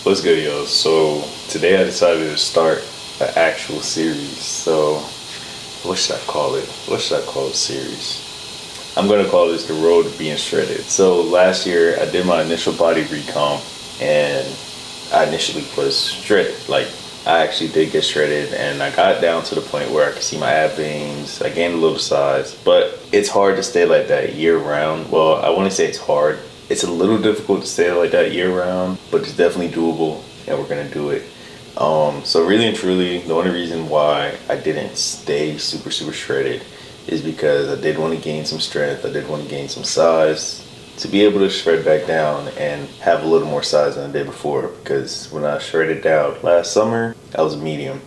What's good, yo? So today I decided to start an actual series. So what should I call it? What should I call the series? I'm gonna call this the road to being shredded. So last year I did my initial body recomp and I initially was shredded. Like I actually did get shredded and I got down to the point where I could see my ab veins. I gained a little size, but it's hard to stay like that year round. Well, I wouldn't say it's hard. It's a little difficult to stay like that year round, but it's definitely doable and we're gonna do it. So really and truly, the only reason why I didn't stay super shredded is because I did want to gain some strength. I did want to gain some size to be able to shred back down and have a little more size than the day before, because when I shredded down last summer, I was medium.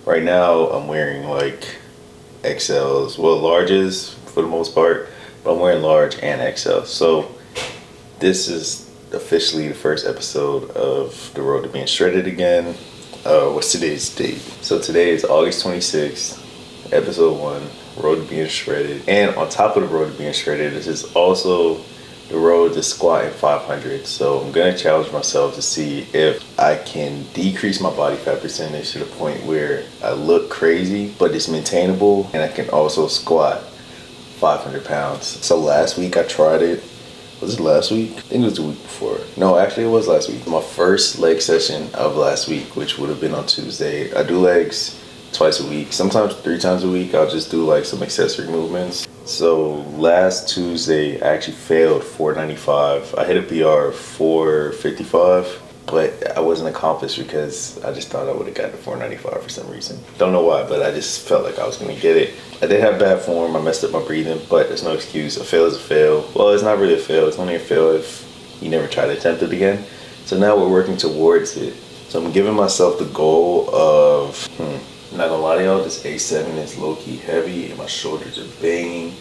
Right now, I'm wearing like XLs, well, larges for the most part, but I'm wearing large and XL. So this is officially the first episode of The Road to Being Shredded again. What's today's date? So today is August 26th, episode 1, Road to Being Shredded. And on top of the Road to Being Shredded, this is also the road to squatting 500. So I'm gonna challenge myself to see if I can decrease my body fat percentage to the point where I look crazy, but it's maintainable, and I can also squat 500 pounds. So last week I tried it. Was it last week? I think it was the week before. No, actually it was last week. My first leg session of last week, which would have been on Tuesday. I do legs twice a week, sometimes 3 times a week. I'll just do like some accessory movements. So last Tuesday, I actually failed 495. I hit a PR 455, but I wasn't accomplished because I just thought I would have gotten 495 for some reason. Don't know why, but I just felt like I was gonna get it. I did have bad form. I messed up my breathing, but there's no excuse. A fail is a fail. Well, it's not really a fail. It's only a fail if you never try to attempt it again. So now we're working towards it. So I'm giving myself the goal of, not gonna lie to y'all, this A7 is low-key heavy and my shoulders are banging.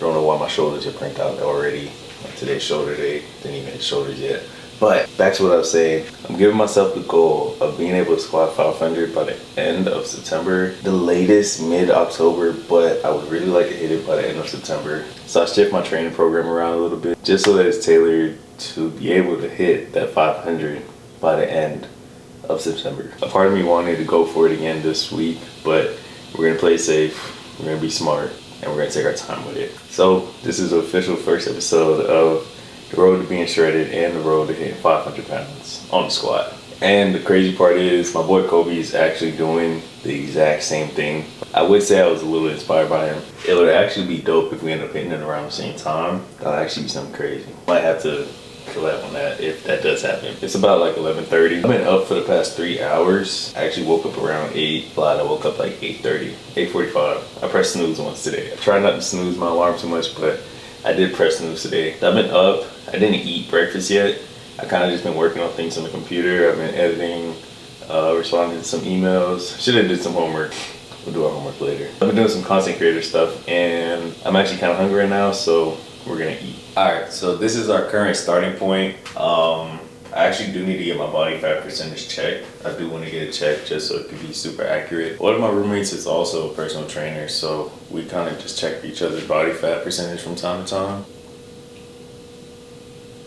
Don't know why my shoulders are burnt out already. Like today's shoulder day, didn't even hit shoulders yet. But back to what I was saying, I'm giving myself the goal of being able to squat 500 by the end of September, the latest mid-October, but I would really like to hit it by the end of September. So I shift my training program around a little bit just so that it's tailored to be able to hit that 500 by the end of September. A part of me wanted to go for it again this week, but we're gonna play safe, we're gonna be smart, and we're gonna take our time with it. So this is the official first episode of The Road to Being Shredded and the road to hitting 500 pounds on the squat. And the crazy part is my boy Kobe is actually doing the exact same thing. I would say I was a little inspired by him. It would actually be dope if we end up hitting it around the same time. That'll actually be something crazy. Might have to collab on that if that does happen. It's about like 11:30. I've been up for the past 3 hours. I actually woke up around 8. I woke up like 8:30, 8:45. I pressed snooze once today. I try not to snooze my alarm too much, but I did press snooze today. I've been up. I didn't eat breakfast yet. I kind of just been working on things on the computer. I've been editing, responding to some emails. Should have did some homework. We'll do our homework later. I've been doing some content creator stuff and I'm actually kind of hungry right now, so we're gonna eat. All right, so this is our current starting point. I actually do need to get my body fat percentage checked. I do want to get it checked just so it could be super accurate. One of my roommates is also a personal trainer, so we kind of just check each other's body fat percentage from time to time.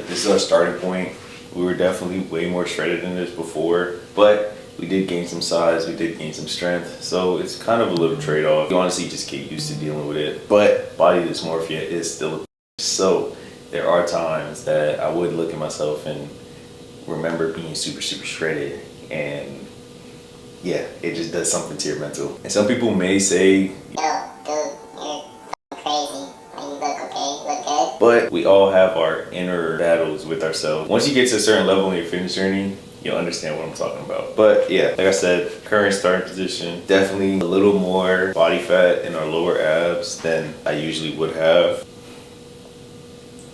This is our starting point. We were definitely way more shredded than this before, but we did gain some size, we did gain some strength, so it's kind of a little trade-off. You honestly just get used to dealing with it, but body dysmorphia is still a so there are times that I would look at myself and remember being super shredded, and yeah, it just does something to your mental. And some people may say, yo, dude, you're crazy. You look okay, you look good. But we all have our inner battles with ourselves. Once you get to a certain level in your fitness journey, you'll understand what I'm talking about. But yeah, like I said, current starting position, definitely a little more body fat in our lower abs than I usually would have.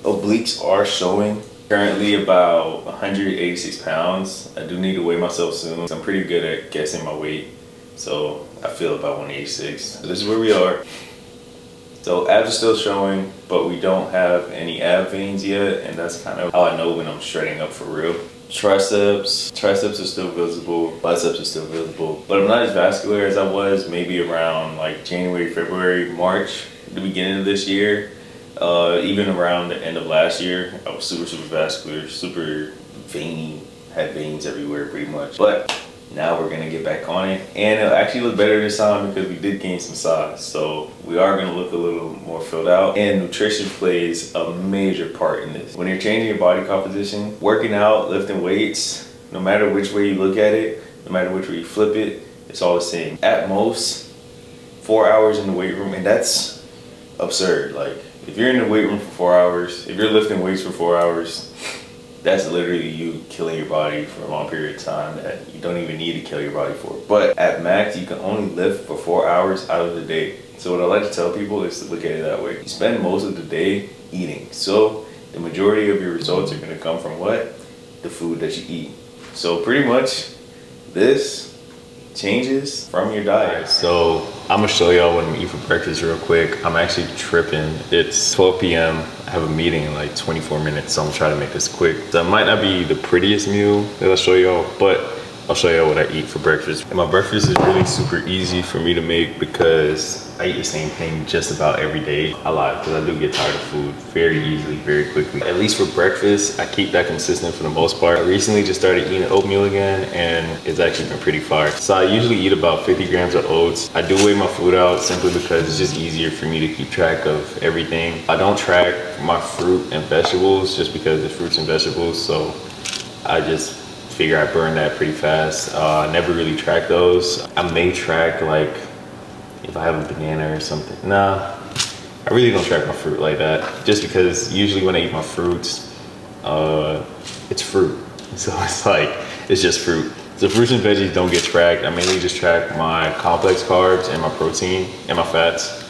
Obliques are showing. Currently about 186 pounds. I do need to weigh myself soon. I'm pretty good at guessing my weight, so I feel about 186. So this is where we are. So abs are still showing, but we don't have any ab veins yet, and that's kind of how I know when I'm shredding up for real. Triceps are still visible, biceps are still visible, but I'm not as vascular as I was maybe around like January, February, March, the beginning of this year. Even around the end of last year, I was super vascular, super veiny, had veins everywhere pretty much. But now we're gonna get back on it, and it'll actually look better this time because we did gain some size. So we are gonna look a little more filled out, and nutrition plays a major part in this. When you're changing your body composition, working out, lifting weights, no matter which way you look at it, no matter which way you flip it, it's all the same. At most, 4 hours in the weight room, and that's absurd. Like, if you're in the weight room for 4 hours, if you're lifting weights for 4 hours, that's literally you killing your body for a long period of time that you don't even need to kill your body for. But at max, you can only lift for 4 hours out of the day. So what I like to tell people is to look at it that way. You spend most of the day eating. So the majority of your results are gonna come from what? The food that you eat. So pretty much this changes from your diet. So I'm gonna show y'all what I'm eating for breakfast real quick. I'm actually tripping. It's 12 p.m. I have a meeting in like 24 minutes, so I'm trying to make this quick. So it might not be the prettiest meal that I'll show y'all, but I'll show y'all what I eat for breakfast. And my breakfast is really super easy for me to make because I eat the same thing just about every day. I lie, because I do get tired of food very easily, very quickly. At least for breakfast, I keep that consistent for the most part. I recently just started eating oatmeal again, and it's actually been pretty fire. So I usually eat about 50 grams of oats. I do weigh my food out simply because it's just easier for me to keep track of everything. I don't track my fruit and vegetables just because it's fruits and vegetables, so I just figure I burn that pretty fast. I never really track those. I may track like if I have a banana or something. Nah, I really don't track my fruit like that, just because usually when I eat my fruits, it's fruit. So it's like, it's just fruit. So fruits and veggies don't get tracked. I mainly just track my complex carbs and my protein and my fats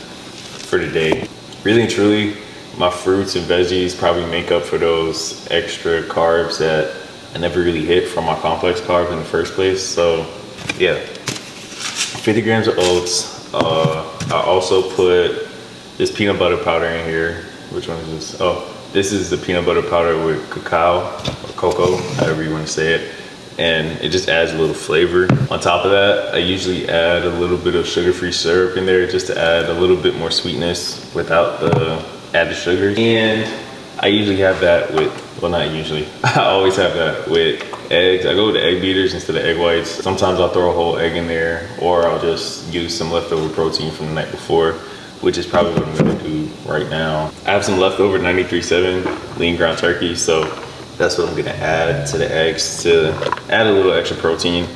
for the day. Really and truly, my fruits and veggies probably make up for those extra carbs that I never really hit from my complex carbs in the first place. So yeah, 50 grams of oats. I also put this peanut butter powder in here. Which one is this? Oh, this is the peanut butter powder with cacao or cocoa, however you want to say it. And it just adds a little flavor. On top of that, I usually add a little bit of sugar-free syrup in there just to add a little bit more sweetness without the added sugar. And I usually have that with, well, not usually, I always have that with eggs. I go with the egg beaters instead of egg whites. Sometimes I'll throw a whole egg in there, or I'll just use some leftover protein from the night before, which is probably what I'm gonna do right now. I have some leftover 93.7 lean ground turkey, so that's what I'm gonna add to the eggs to add a little extra protein.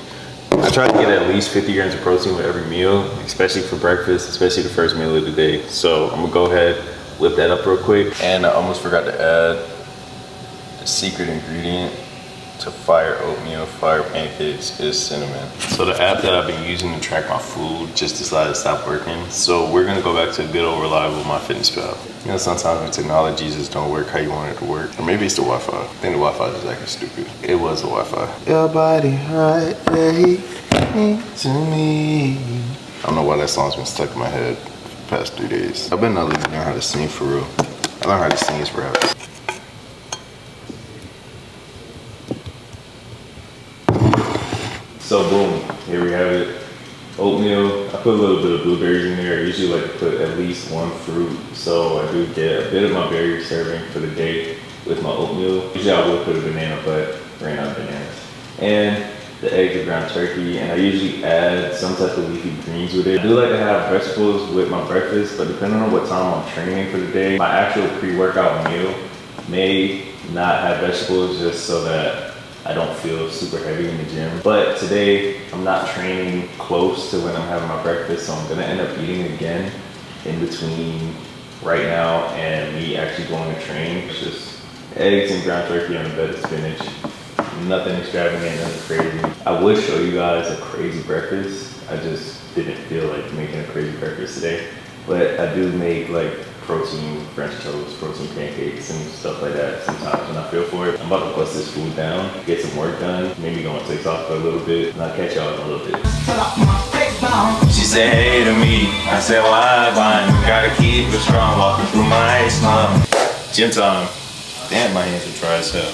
I try to get at least 50 grams of protein with every meal, especially for breakfast, especially the first meal of the day. So I'm gonna go ahead, whip that up real quick. And I almost forgot to add the secret ingredient to fire oatmeal, fire pancakes is cinnamon. So the app that I've been using to track my food just decided to stop working. So we're gonna go back to a good old reliable MyFitnessPal. You know, sometimes when technology just don't work how you want it to work. Or maybe it's the Wi-Fi. I think the Wi-Fi is acting stupid. It was the Wi-Fi. Your body right to me. I don't know why that song's been stuck in my head for the past 3 days. I better not learn how to sing for real. I learned how to sing as rap. So boom, here we have it. Oatmeal, I put a little bit of blueberries in there. I usually like to put at least one fruit. So I do get a bit of my berry serving for the day with my oatmeal. Usually I would put a banana, but ran out of bananas. And the eggs and ground turkey, and I usually add some type of leafy greens with it. I do like to have vegetables with my breakfast, but depending on what time I'm training for the day, my actual pre-workout meal may not have vegetables just so that I don't feel super heavy in the gym. But today, I'm not training close to when I'm having my breakfast, so I'm gonna end up eating again in between right now and me actually going to train. It's just eggs and ground turkey on a bed of spinach. Nothing extravagant, nothing crazy. I would show you guys a crazy breakfast. I just didn't feel like making a crazy breakfast today. But I do make like protein French toast, protein pancakes, and stuff like that sometimes when I feel for it. I'm about to bust this food down, get some work done, maybe go on TikTok for a little bit, and I'll catch y'all in a little bit. She said, hey to me. I said, why, Vine? Gotta keep it strong, walking through my slum. Gym time. Damn, my hands are dry as hell.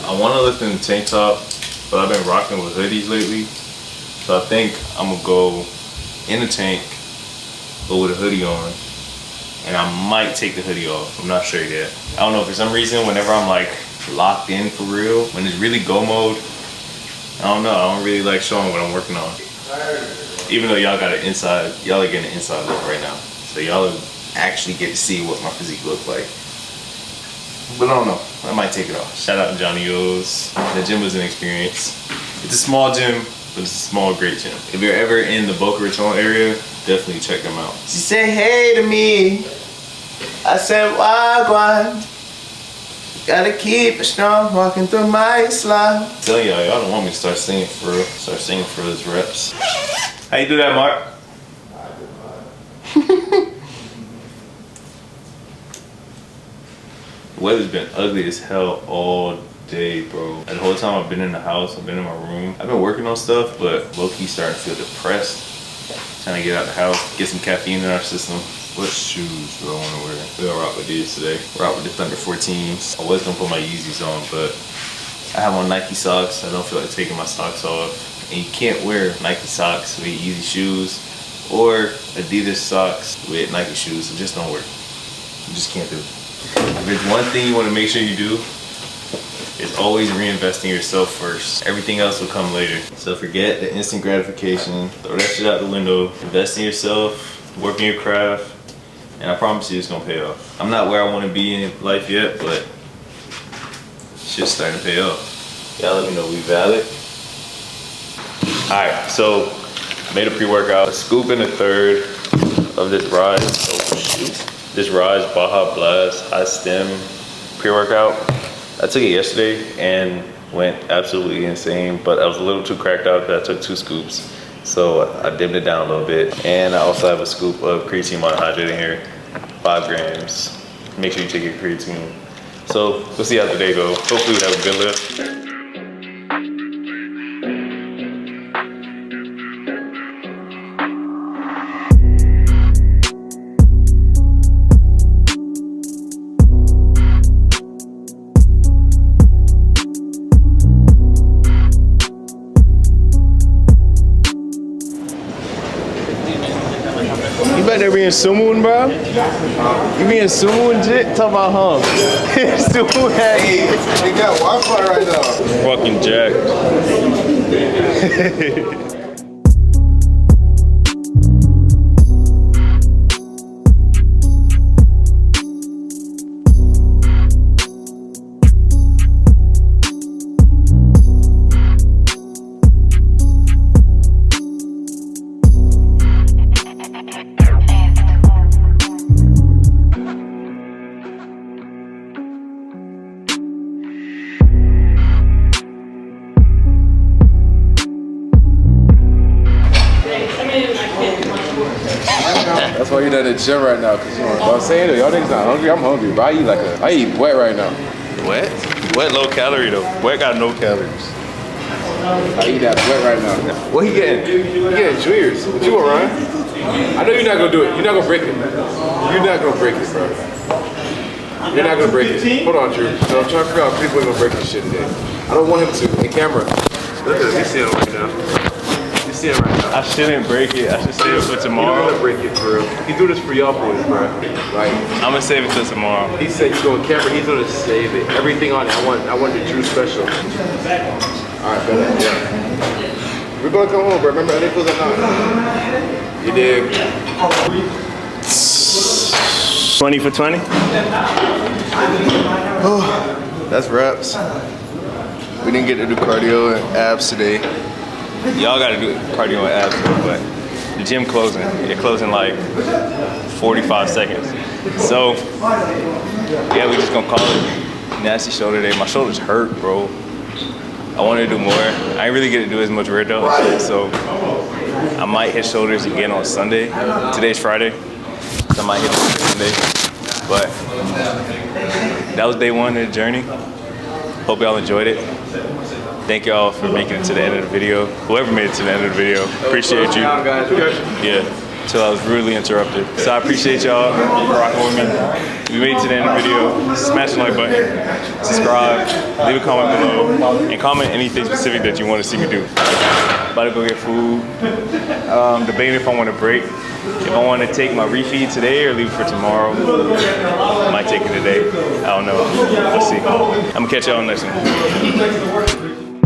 I want to lift in the tank top, but I've been rocking with hoodies lately. So I think I'm gonna go in the tank, but with a hoodie on, and I might take the hoodie off. I'm not sure yet. I don't know, for some reason, whenever I'm like locked in for real. When it's really go mode, I don't know. I don't really like showing what I'm working on. Even though y'all got an inside, y'all are getting an inside look right now. So y'all actually get to see what my physique looks like. But I don't know, I might take it off. Shout out to Johnny O's. The gym was an experience. It's a small gym, but it's a small, great gym. If you're ever in the Boca Raton area, definitely check them out. She said hey to me. I said wagwan. Gotta keep it strong, walking through my slide. I'm telling y'all don't want me to start singing for real. Start singing for those reps. How you do that, Mark? The weather's been ugly as hell all day, bro. And the whole time I've been in the house, I've been in my room. I've been working on stuff, but low-key starting to feel depressed. Trying to get out of the house, get some caffeine in our system. What shoes do I want to wear? We're gonna rock with these today. Rock with the Thunder 14s. I was gonna put my Yeezys on, but I have on Nike socks. I don't feel like taking my socks off. And you can't wear Nike socks with Yeezy shoes or Adidas socks with Nike shoes. It just don't work. You just can't do it. If there's one thing you want to make sure you do, it's always reinvest in yourself first. Everything else will come later. So forget the instant gratification. Throw that shit out the window. Invest in yourself, work in your craft, and I promise you it's gonna pay off. I'm not where I want to be in life yet, but shit's starting to pay off. Y'all let me know we valid. Alright, so made a pre-workout. A scoop and a third of this Rise. Oh shoot. This Rise Baja Blast High Stem pre-workout. I took it yesterday and went absolutely insane, but I was a little too cracked out because I took 2 scoops. So I dimmed it down a little bit. And I also have a scoop of creatine monohydrate in here, 5 grams. Make sure you take your creatine. So we'll see how the day goes. Hopefully we have a good lift. They being sumoon, bro? You being sumoon jit? Talk about sumoon hat. Hey, they got Wi-Fi right now. Fucking jacked. That's why you're not at the gym right now, cause you know what I'm saying? Y'all niggas not hungry. I'm hungry, bro. I eat wet right now. Wet? Wet low calorie though. Wet got no calories. I eat that wet right now. What he getting? You getting juniors? What you want, Ryan? I know you're not gonna do it. You're not gonna break it. You're not gonna break it, bro. You're not gonna break it. Hold on, Drew. So I'm trying to figure out if people are gonna break this shit today. I don't want him to. In camera. Look at him. You see him right now. You see him right now. I shouldn't break it. I should save it for tomorrow. You're not gonna break it for real. He do this for y'all boys, bro. Like I'm gonna save it till tomorrow. he said, you go on camera. He's gonna save it. Everything on it. I want the Drew special. All right, better. Yeah. We're gonna come home, bro. Remember, I didn't close at 9. You dig? 20 for 20? Oh, that's reps. We didn't get to do cardio and abs today. Y'all gotta do cardio and abs, but the gym closing. It closing like 45 seconds. So, yeah, we just gonna call it nasty shoulder day. My shoulders hurt, bro. I want to do more. I ain't really get to do as much rear delt shit, so I might hit shoulders again on Sunday. Today's Friday, so I might hit shoulders Sunday. But that was day 1 of the journey. Hope y'all enjoyed it. Thank y'all for making it to the end of the video. Whoever made it to the end of the video, appreciate you. Yeah. until I was rudely interrupted. So I appreciate y'all for rocking with me. If you made it to the end of the video, smash the like button, subscribe, leave a comment below, and comment anything specific that you want to see me do. About to go get food. Debating if I want to break. If I want to take my refeed today or leave it for tomorrow. I might take it today. I don't know. We'll see. I'm gonna catch y'all on the next one.